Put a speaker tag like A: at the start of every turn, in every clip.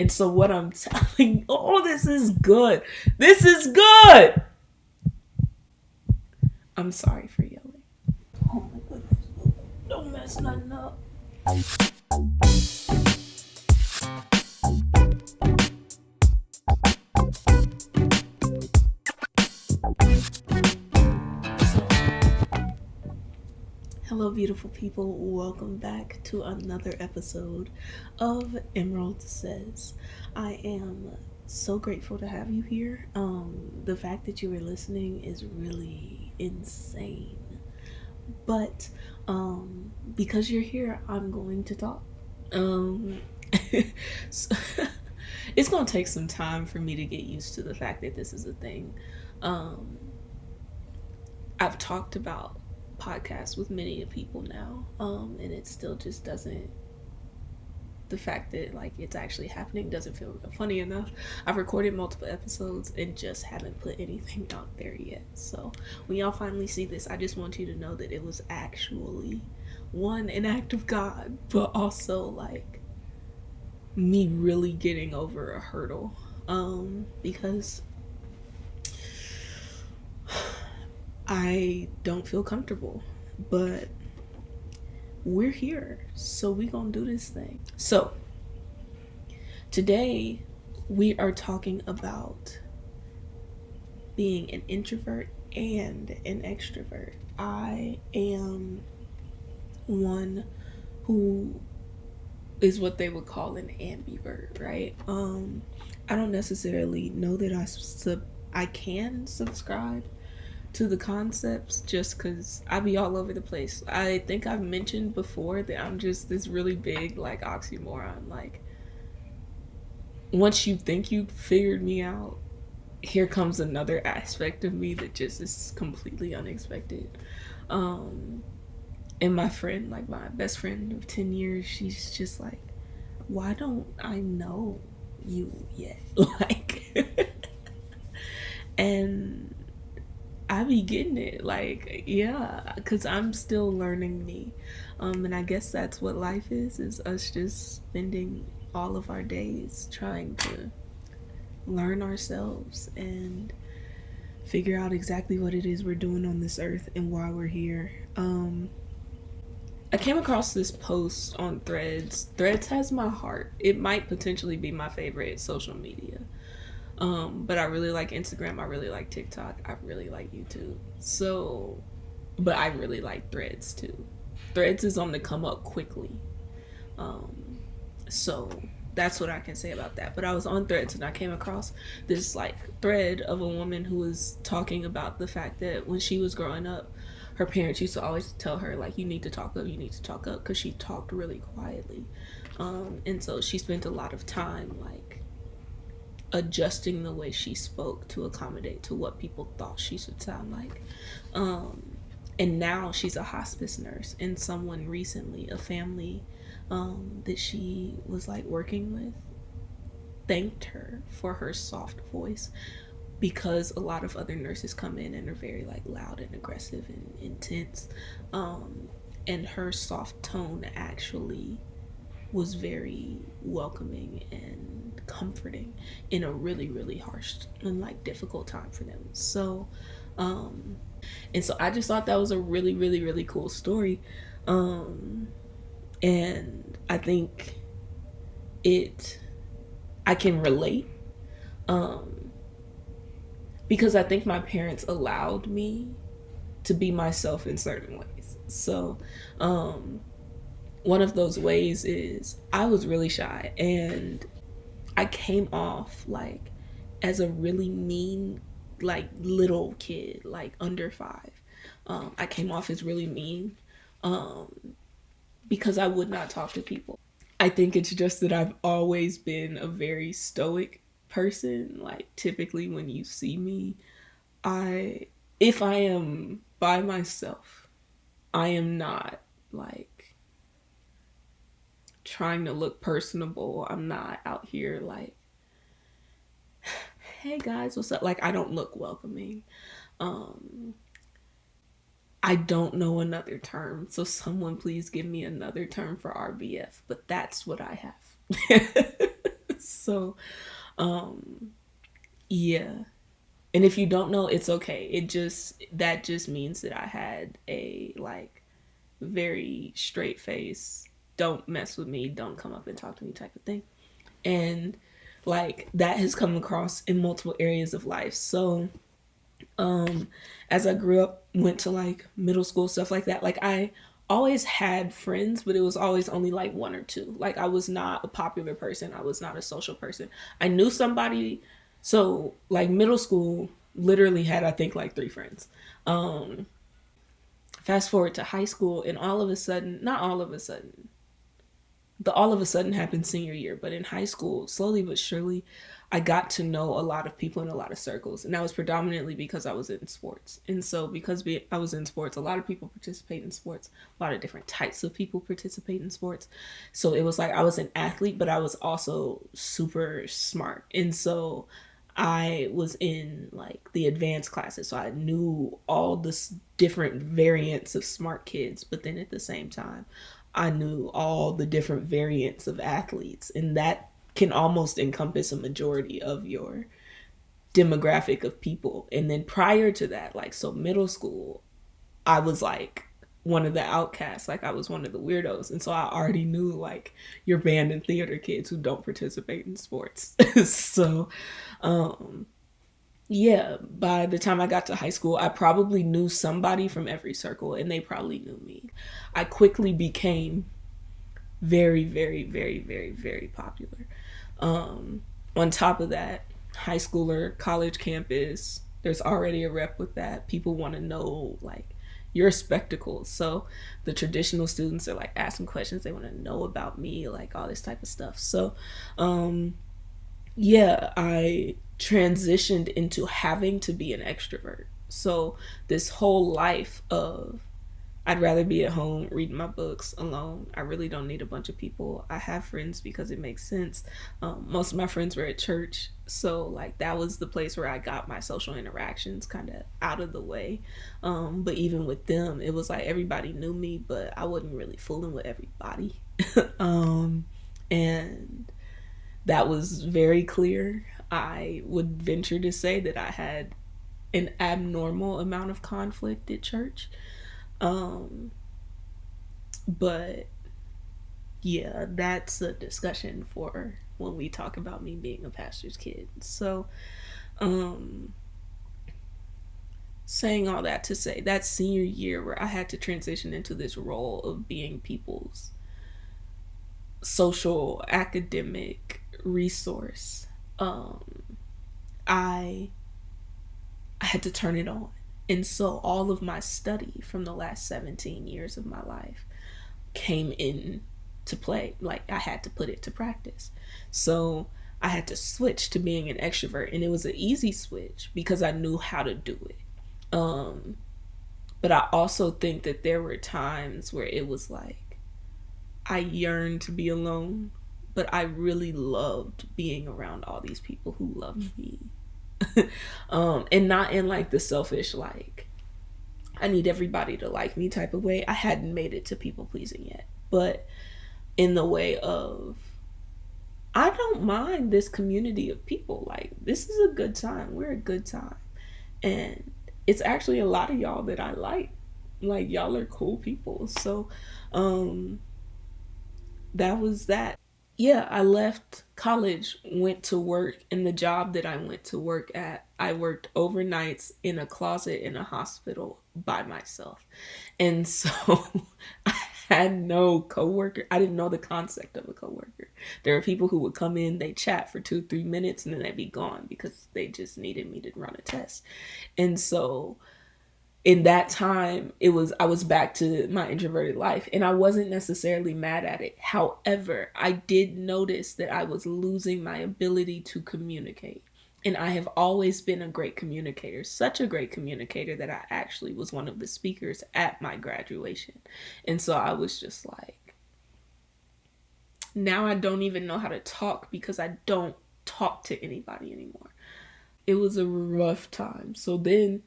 A: And so what I'm telling, oh, this is good. This is good. I'm sorry for yelling. Oh my goodness. Don't mess nothing up. Hello, beautiful people. Welcome back to another episode of Emerald Says. I am so grateful to have you here. The fact that you are listening is really insane. But because you're here, I'm going to talk. So, it's going to take some time for me to get used to the fact that this is a thing. Um, I've talked about podcasts with many people now, and it still just doesn't. The fact that like it's actually happening doesn't feel funny enough. I've recorded multiple episodes and just haven't put anything out there yet. So when y'all finally see this, I just want you to know that it was actually an act of God, but also like me really getting over a hurdle. Because I don't feel comfortable, but we're here, so we gonna do this thing. So today we are talking about being an introvert and an extrovert. I am one who is what they would call an ambivert, right? I don't necessarily know that I can subscribe to the concepts just because I be all over the place. I think I've mentioned before that I'm just this really big like oxymoron. Like once you think you figured me out, here comes another aspect of me that just is completely unexpected. And my friend, like my best friend of 10 years, she's just like, why don't I know you yet? Like, and I be getting it, like, yeah, because I'm still learning me. And I guess that's what life is us just spending all of our days trying to learn ourselves and figure out exactly what it is we're doing on this earth and why we're here. I came across this post on Threads. Threads has my heart. It might potentially be my favorite social media. But I really like Instagram. I really like TikTok. I really like YouTube. So, but I really like Threads too. Threads is on the come up quickly. So that's what I can say about that. But I was on Threads and I came across this like thread of a woman who was talking about the fact that when she was growing up, her parents used to always tell her like, you need to talk up, you need to talk up, because she talked really quietly. And so she spent a lot of time like adjusting the way she spoke to accommodate to what people thought she should sound like. And now she's a hospice nurse, and someone recently, a family that she was like working with, thanked her for her soft voice, because a lot of other nurses come in and are very like loud and aggressive and intense, and her soft tone actually was very welcoming and comforting in a really really harsh and like difficult time for them. So and so I just thought that was a really really really cool story, and I think I can relate, because I think my parents allowed me to be myself in certain ways. So one of those ways is I was really shy, and I came off like as a really mean like little kid, like under 5. I came off as really mean, because I would not talk to people. I think it's just that I've always been a very stoic person. Like typically when you see me, if I am by myself, I am not like trying to look personable. I'm not out here like, hey guys, what's up? Like I don't look welcoming. I don't know another term, so someone please give me another term for RBF, but that's what I have. So, um, yeah. And if you don't know, it's okay. That just means that I had a like very straight face, don't mess with me, don't come up and talk to me type of thing. And like that has come across in multiple areas of life. So um as I grew up, went to like middle school, stuff like that, like I always had friends, but it was always only like one or two. Like I was not a popular person, I was not a social person. I knew somebody. So like middle school literally had, I think, like three friends. um Fast forward to high school, and all of a sudden, not all of a sudden, the all of a sudden happened senior year, but in high school, slowly but surely, I got to know a lot of people in a lot of circles. And that was predominantly because I was in sports. And so, I was in sports, a lot of people participate in sports, a lot of different types of people participate in sports. So it was like I was an athlete, but I was also super smart. And so, I was in like the advanced classes, so I knew all this different variants of smart kids, but then at the same time, I knew all the different variants of athletes, and that can almost encompass a majority of your demographic of people. And then prior to that, like, so middle school, I was like one of the outcasts, like I was one of the weirdos. And so I already knew like your band and theater kids who don't participate in sports. So, um, yeah, by the time I got to high school, I probably knew somebody from every circle and they probably knew me. I quickly became very, very, very, very, very popular. On top of that, high schooler, college campus, there's already a rep with that. People want to know, like, your spectacles. So the traditional students are like asking questions. They want to know about me, like all this type of stuff. So, yeah, I transitioned into having to be an extrovert. So this whole life of I'd rather be at home reading my books alone. I really don't need a bunch of people. I have friends because it makes sense. Most of my friends were at church, so like that was the place where I got my social interactions kind of out of the way. But even with them, it was like everybody knew me, but I wasn't really fooling with everybody. And that was very clear. I would venture to say that I had an abnormal amount of conflict at church. Um, but yeah, that's a discussion for when we talk about me being a pastor's kid. So, um, saying all that to say that senior year where I had to transition into this role of being people's social academic resource, I I had to turn it on. And so all of my study from the last 17 years of my life came in to play. Like I had to put it to practice. So I had to switch to being an extrovert, and it was an easy switch because I knew how to do it. Um, but I also think that there were times where it was like I yearned to be alone, but I really loved being around all these people who loved me. And not in like the selfish, like, I need everybody to like me type of way. I hadn't made it to people pleasing yet, but in the way of, I don't mind this community of people. Like, this is a good time. We're a good time. And it's actually a lot of y'all that I like. Like, y'all are cool people. So, um, that was that. Yeah, I left college, went to work, and the job that I went to work at, I worked overnights in a closet in a hospital by myself. And so I had no coworker. I didn't know the concept of a coworker. There were people who would come in, they chat for 2, 3 minutes, and then they'd be gone because they just needed me to run a test. And so in that time, I was back to my introverted life, and I wasn't necessarily mad at it. However, I did notice that I was losing my ability to communicate. And I have always been a great communicator, such a great communicator that I actually was one of the speakers at my graduation. And so I was just like, now I don't even know how to talk because I don't talk to anybody anymore. It was a rough time. So then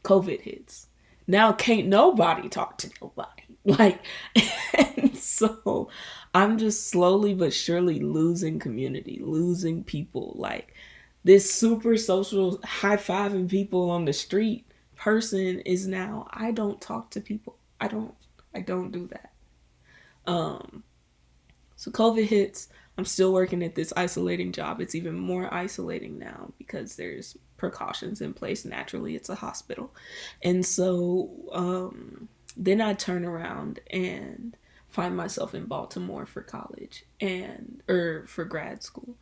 A: COVID hits. Now can't nobody talk to nobody. Like, and So I'm just slowly but surely losing community, losing people. Like this super social high-fiving people on the street person is now, I don't talk to people. I don't do that. Um so COVID hits. I'm still working at this isolating job. It's even more isolating now because there's precautions in place. Naturally, it's a hospital. And so then I turn around and find myself in Baltimore for college or for grad school.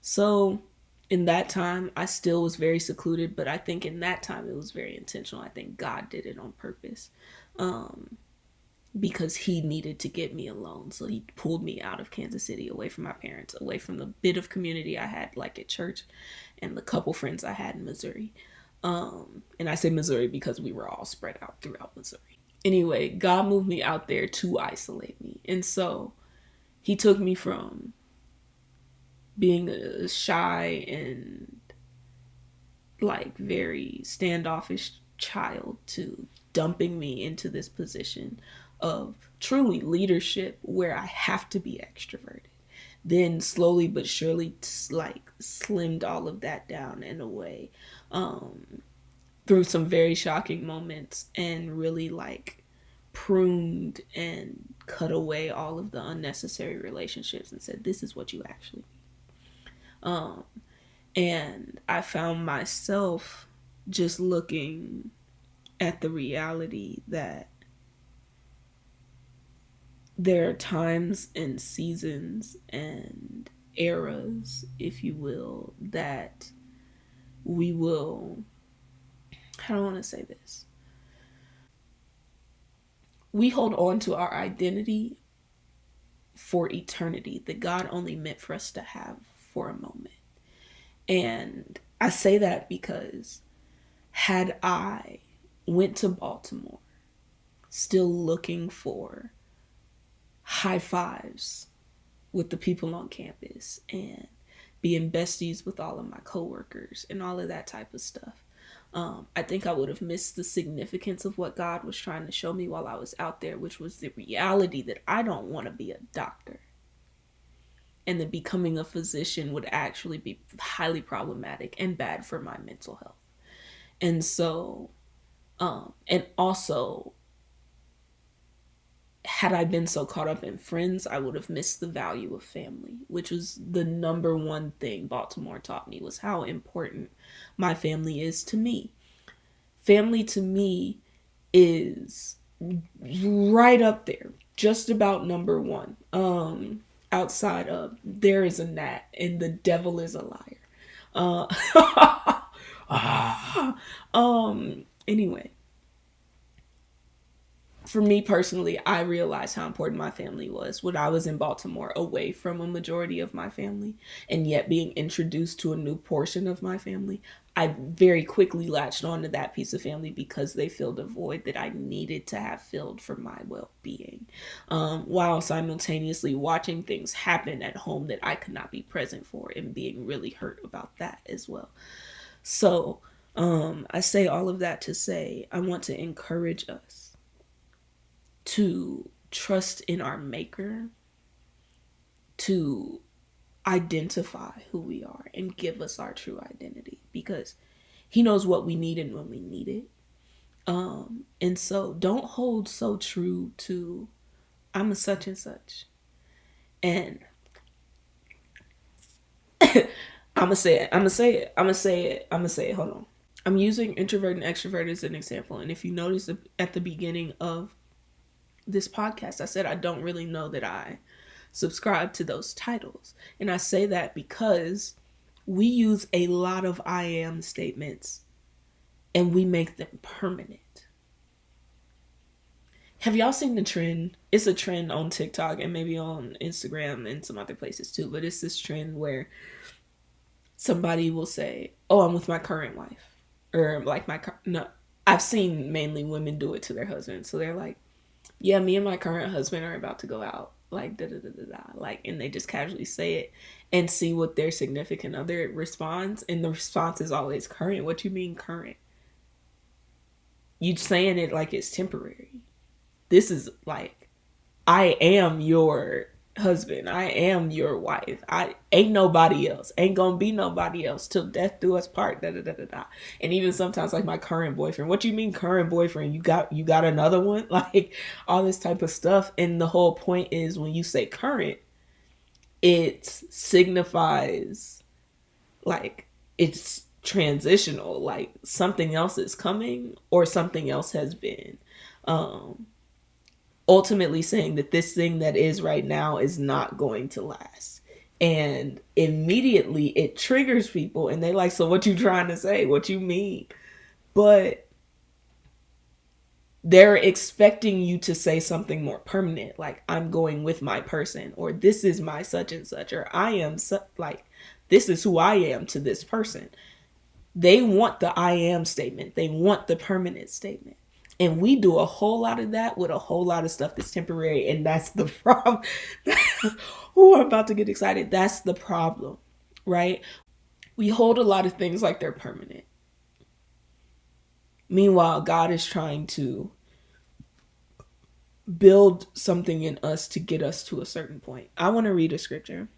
A: So in that time, I still was very secluded, but I think in that time it was very intentional. I think God did it on purpose. Because he needed to get me alone. So he pulled me out of Kansas City, away from my parents, away from the bit of community I had like at church and the couple friends I had in Missouri. And I say Missouri because we were all spread out throughout Missouri. Anyway, God moved me out there to isolate me. And so he took me from being a shy and like very standoffish child to dumping me into this position of truly leadership where I have to be extroverted. Then slowly but surely like slimmed all of that down in a way through some very shocking moments and really like pruned and cut away all of the unnecessary relationships and said, this is what you actually need. And I found myself just looking at the reality that there are times and seasons and eras, if you will, that we will, how do I want to say this? We hold on to our identity for eternity that God only meant for us to have for a moment. And I say that because had I went to Baltimore still looking for high fives with the people on campus and being besties with all of my coworkers and all of that type of stuff, I think I would have missed the significance of what God was trying to show me while I was out there, which was the reality that I don't want to be a doctor. And that becoming a physician would actually be highly problematic and bad for my mental health. And so, and also, had I been so caught up in friends, I would have missed the value of family, which was the number one thing Baltimore taught me, was how important my family is to me. Family to me is right up there, just about number one. Outside of there is a gnat and the devil is a liar. Anyway, for me personally, I realized how important my family was when I was in Baltimore, away from a majority of my family, and yet being introduced to a new portion of my family. I very quickly latched onto that piece of family because they filled a void that I needed to have filled for my well-being, while simultaneously watching things happen at home that I could not be present for and being really hurt about that as well. So I say all of that to say I want to encourage us to trust in our maker, to identify who we are and give us our true identity, because he knows what we need and when we need it. And so don't hold so true to I'm a such and such. And I'm gonna say it. Hold on. I'm using introvert and extrovert as an example. And if you notice at the beginning of this podcast, I said I don't really know that I subscribe to those titles. And I say that because we use a lot of I am statements and we make them permanent. Have y'all seen the trend? It's a trend on TikTok and maybe on Instagram and some other places too, but it's this trend where somebody will say, oh, I'm with my current wife. Or like no, I've seen mainly women do it to their husbands. So they're like, yeah, me and my current husband are about to go out, like da da da da da, like, and they just casually say it and see what their significant other responds, and the response is always current. What you mean current? You saying it like it's temporary. This is like I am your husband. I am your wife. I ain't nobody else. Ain't gonna be nobody else till death do us part. Da da da da da. And even sometimes like my current boyfriend. What you mean current boyfriend? You got another one? Like all this type of stuff. And the whole point is when you say current, it signifies like it's transitional, like something else is coming or something else has been. Ultimately saying that this thing that is right now is not going to last. And immediately it triggers people and they like, so what you trying to say? What you mean? But they're expecting you to say something more permanent, like I'm going with my person, or this is my such and such, or I am like this is who I am to this person. They want the I am statement. They want the permanent statement. And we do a whole lot of that with a whole lot of stuff that's temporary. And that's the problem. Oh, I'm about to get excited. That's the problem, right? We hold a lot of things like they're permanent. Meanwhile, God is trying to build something in us to get us to a certain point. I want to read a scripture.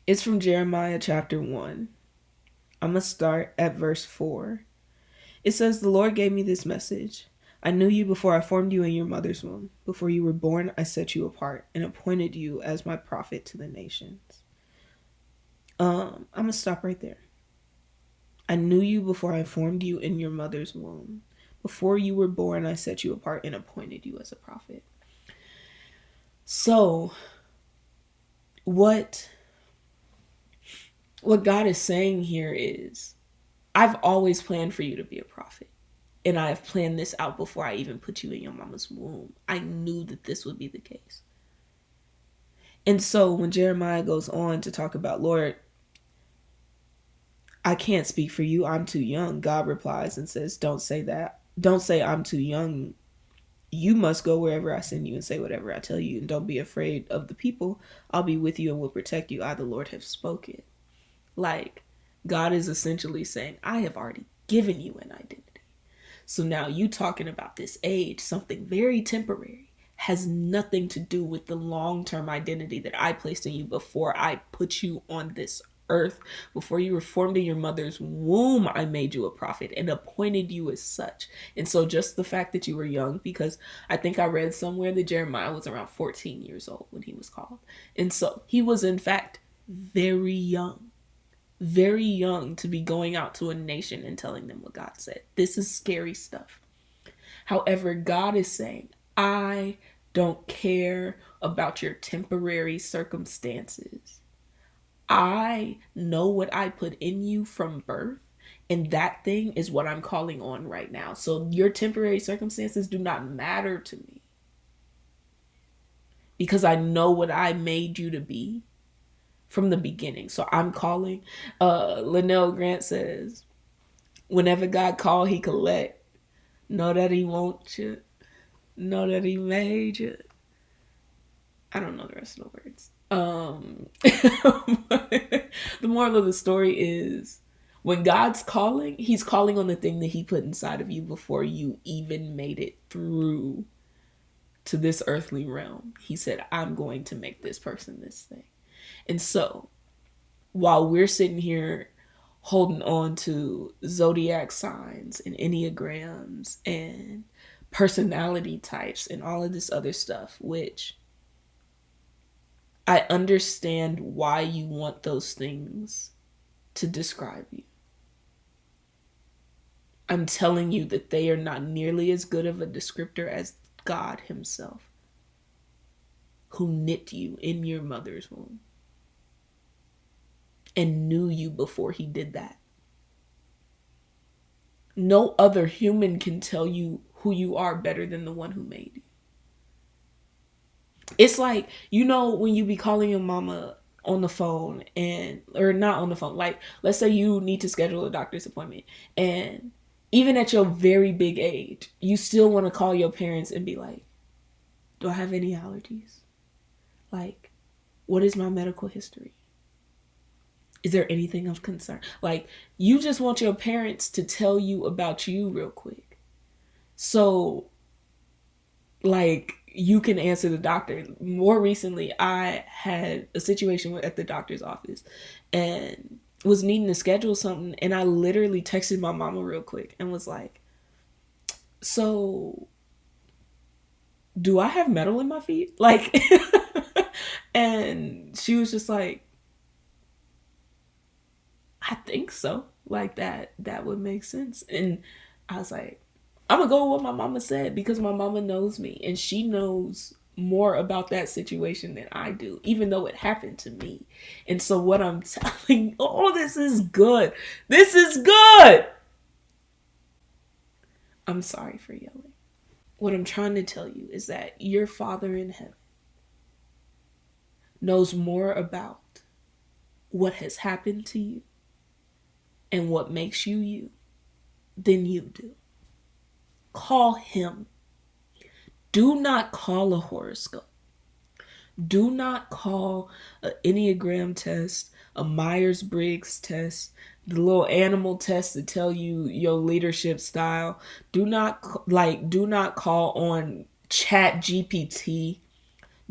A: It's from Jeremiah chapter 1. I'm going to start at verse 4. It says, the Lord gave me this message. I knew you before I formed you in your mother's womb. Before you were born, I set you apart and appointed you as my prophet to the nations. I'm going to stop right there. I knew you before I formed you in your mother's womb. Before you were born, I set you apart and appointed you as a prophet. So, what God is saying here is, I've always planned for you to be a prophet. And I have planned this out before I even put you in your mama's womb. I knew that this would be the case. And so when Jeremiah goes on to talk about, Lord, I can't speak for you. I'm too young. God replies and says, don't say that. Don't say I'm too young. You must go wherever I send you and say whatever I tell you. And don't be afraid of the people. I'll be with you and will protect you. I, the Lord, have spoken. Like, God is essentially saying, I have already given you an identity. So now you talking about this age, something very temporary, has nothing to do with the long-term identity that I placed in you before I put you on this earth. Before you were formed in your mother's womb, I made you a prophet and appointed you as such. And so just the fact that you were young, because I think I read somewhere that Jeremiah was around 14 years old when he was called. And so he was in fact very young to be going out to a nation and telling them what God said. This is scary stuff. However, God is saying, I don't care about your temporary circumstances. I know what I put in you from birth, and that thing is what I'm calling on right now. So your temporary circumstances do not matter to me, because I know what I made you to be from the beginning. So I'm calling. Linnell Grant says, whenever God call, he collect. Know that he wants you. Know that he made you. I don't know the rest of the words. The moral of the story is, when God's calling, he's calling on the thing that he put inside of you before you even made it through to this earthly realm. He said, I'm going to make this person this thing. And so while we're sitting here holding on to zodiac signs and enneagrams and personality types and all of this other stuff, which I understand why you want those things to describe you. I'm telling you that they are not nearly as good of a descriptor as God himself, who knit you in your mother's womb and knew you before he did that. No other human can tell you who you are better than the one who made you. It's like, when you be calling your mama on the phone or not on the phone, like let's say you need to schedule a doctor's appointment, and even at your very big age, you still want to call your parents and be like, do I have any allergies? Like, what is my medical history? Is there anything of concern? Like, you just want your parents to tell you about you real quick. So like, you can answer the doctor. More recently, I had a situation at the doctor's office and was needing to schedule something, and I literally texted my mama real quick and was like, so do I have metal in my feet? Like, and she was just like, I think so. Like, that would make sense. And I was like, I'm gonna go with what my mama said, because my mama knows me and she knows more about that situation than I do, even though it happened to me. And so what I'm telling, oh, this is good. This is good. I'm sorry for yelling. What I'm trying to tell you is that your Father in heaven knows more about what has happened to you and what makes you you than you do. Call him. Do not call a horoscope. Do not call an Enneagram test, a Myers-Briggs test, the little animal test to tell you your leadership style. Do not call on Chat GPT.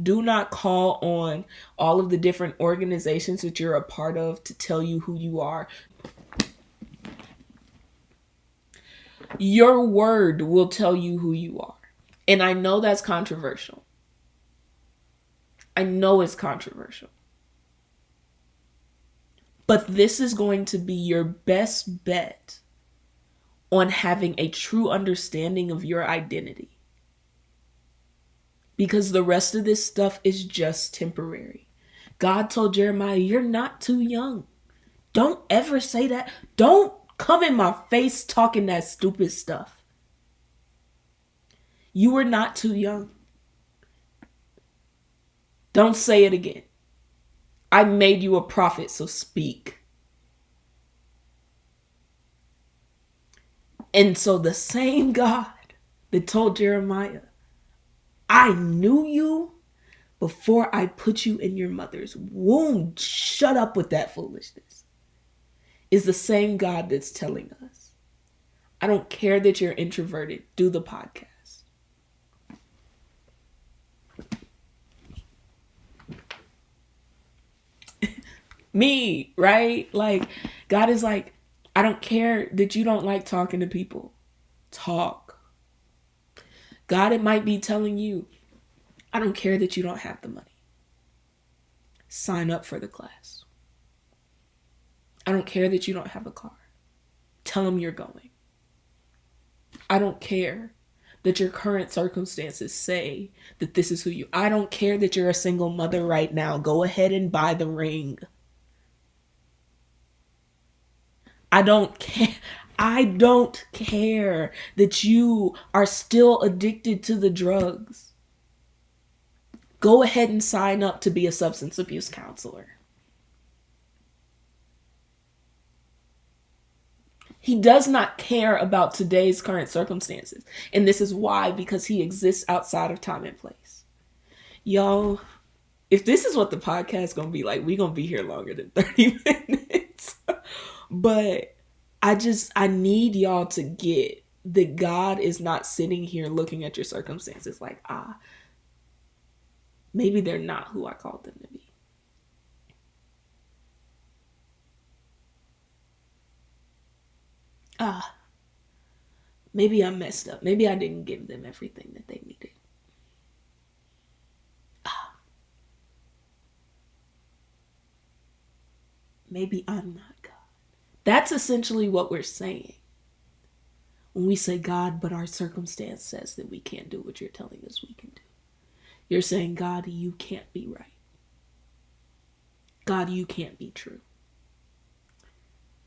A: Do not call on all of the different organizations that you're a part of to tell you who you are. Your word will tell you who you are. And I know that's controversial. I know it's controversial. But this is going to be your best bet on having a true understanding of your identity. Because the rest of this stuff is just temporary. God told Jeremiah, you're not too young. Don't ever say that. Don't come in my face talking that stupid stuff. You are not too young. Don't say it again. I made you a prophet, so speak. And so the same God that told Jeremiah, I knew you before I put you in your mother's womb, shut up with that foolishness, is the same God that's telling us, I don't care that you're introverted, do the podcast. Me, right? Like, God is like, I don't care that you don't like talking to people. Talk. God, it might be telling you, I don't care that you don't have the money. Sign up for the class. I don't care that you don't have a car. Tell them you're going. I don't care that your current circumstances say that this is who you... I don't care that you're a single mother right now. Go ahead and buy the ring. I don't care. I don't care that you are still addicted to the drugs. Go ahead and sign up to be a substance abuse counselor. He does not care about today's current circumstances. And this is why, because he exists outside of time and place. Y'all, if this is what the podcast is going to be like, we're going to be here longer than 30 minutes. But I need y'all to get that God is not sitting here looking at your circumstances like, maybe they're not who I called them to be. Maybe I messed up. Maybe I didn't give them everything that they needed. Maybe I'm not God. That's essentially what we're saying. When we say, God, but our circumstance says that we can't do what you're telling us we can do. You're saying, God, you can't be right. God, you can't be true.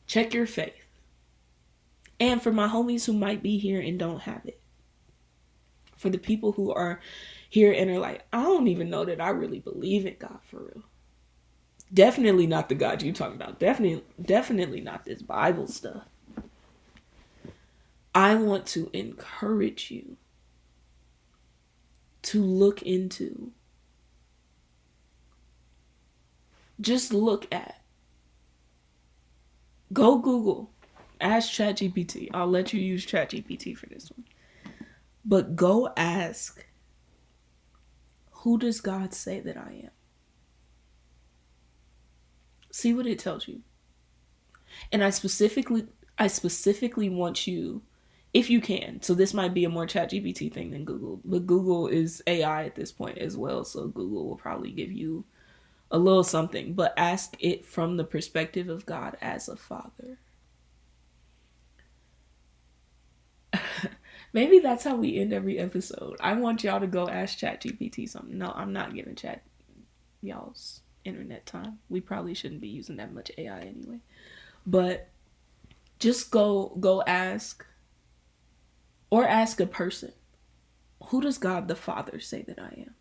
A: Check your faith. And for my homies who might be here and don't have it. For the people who are here and are like, I don't even know that I really believe in God for real. Definitely not the God you're talking about. Definitely not this Bible stuff. I want to encourage you to look into, just look at, go Google, ask ChatGPT. I'll let you use ChatGPT for this one. But go ask who does God say that I am? See what it tells you. And I specifically want you, if you can, so this might be a more ChatGPT thing than Google, but Google is AI at this point as well, so Google will probably give you a little something, but ask it from the perspective of God as a father. Maybe that's how we end every episode. I want y'all to go ask ChatGPT something. No, I'm not giving Chat y'all's internet time. We probably shouldn't be using that much AI anyway. But just go ask, or ask a person, who does God the Father say that I am?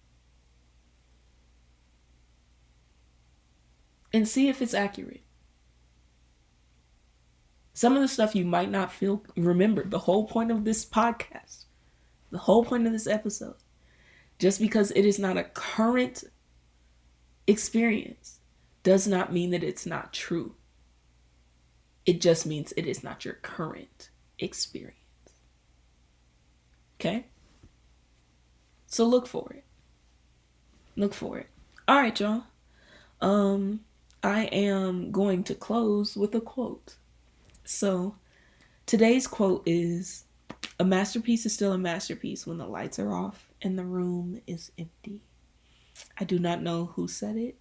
A: And see if it's accurate. Some of the stuff you might not remember. The whole point of this podcast, the whole point of this episode, just because it is not a current experience does not mean that it's not true. It just means it is not your current experience. Okay? So look for it. Look for it. All right, y'all. I am going to close with a quote. So today's quote is, "A masterpiece is still a masterpiece when the lights are off and the room is empty." I do not know who said it.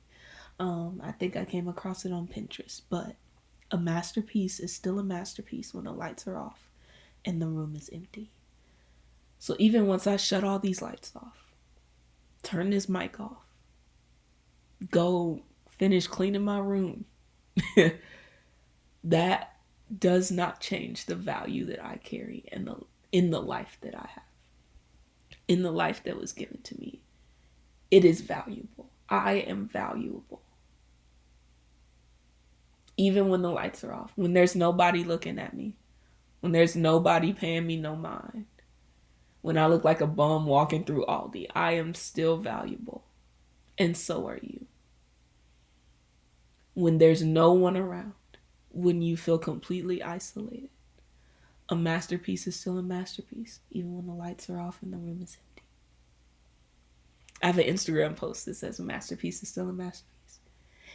A: I think I came across it on Pinterest, but a masterpiece is still a masterpiece when the lights are off and the room is empty. So even once I shut all these lights off, turn this mic off, go finish cleaning my room, that does not change the value that I carry in the life that I have, in the life that was given to me. It is valuable. I am valuable. Even when the lights are off, when there's nobody looking at me, when there's nobody paying me no mind, when I look like a bum walking through Aldi, I am still valuable. And so are you. When there's no one around, when you feel completely isolated, a masterpiece is still a masterpiece, even when the lights are off and the room is empty. I have an Instagram post that says a masterpiece is still a masterpiece,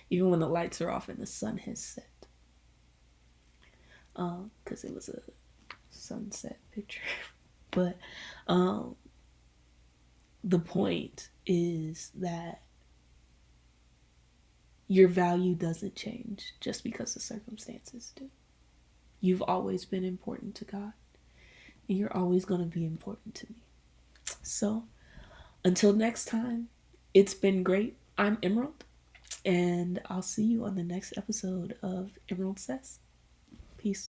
A: even when the lights are off and the sun has set. Because it was a sunset picture. But the point is that your value doesn't change just because the circumstances do. You've always been important to God, and you're always going to be important to me. So until next time, it's been great. I'm Emerald, and I'll see you on the next episode of Emerald Says.